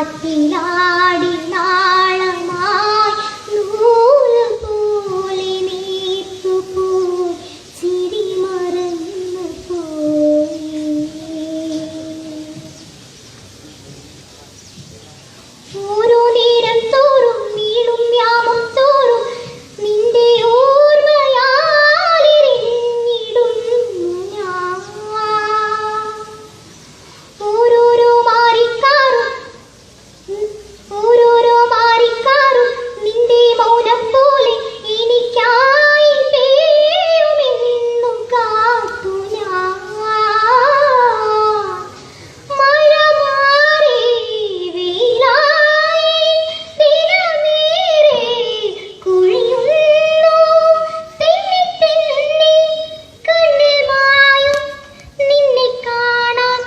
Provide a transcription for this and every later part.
കാറ്റിലാടി നാളമായി നൂല് പോലെ നീത്തുപോ ചിരി മറന്നു പോയി. ഓരോ നേരം തോറും നീളും യാമം തോറും നിന്റെ ഓർമ്മയാലിരിഞ്ഞിടുന്നു ഞാൻ. ഓരോരോ മാറിക്കാറും നിന്റെ മൗനം പോലെ എനിക്കായി പെയ്യുമെന്നും കാത്തു ഞാൻ. മഴ മാറി വെയിലായി ദിനമേറെ കുഴിയുന്നു തെന്നി തെന്നി കണ്ണിൽ മായും നിന്നെ കാണാൻ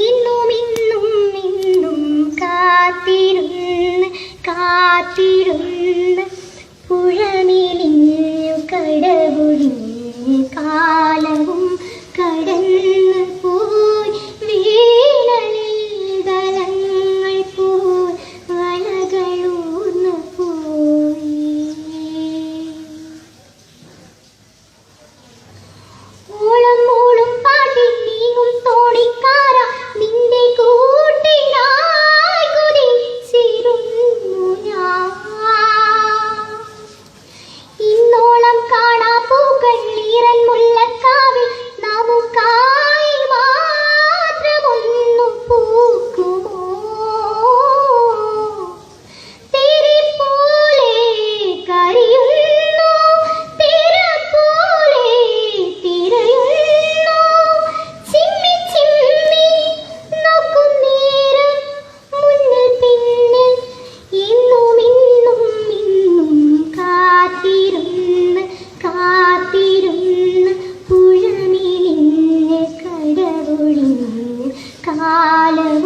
ഇന്നും ഇന്നും ഇന്നും കാത്തിരുന്ന് പുഴമേലിഞ്ഞു കടവൊഴിഞ്ഞ് കാലവും കടന്നു പോയി. വേനലിൽ ദളങ്ങൾ പോൽ വളകളൂർന്നു പോയി. ഓളം മൂളും പാട്ടിൽ നീങ്ങും തോണിക്കാര നിന്റെ കൂട്ടിനായി കുതിച്ചിരുന്നു ഞാൻ. ഇന്നോളം കാണാ പൂക്കൾ ഈറൻ മുല്ലക്കാവിൽ നമുക്കായി മാത്രമൊന്നു പൂക്കുമോ? തിരി പോലെ കരിയുന്നു തിര പോലെ തിരയുന്നു ചിമ്മി ചിമ്മി നോക്കും നേരം മുന്നിൽ പിന്നിൽ ഇന്നും ഇന്നും ഇന്നും കാത്തിരുന്ന് പുഴമേലിഞ്ഞ് കടവൊഴിഞ്ഞ് കാലം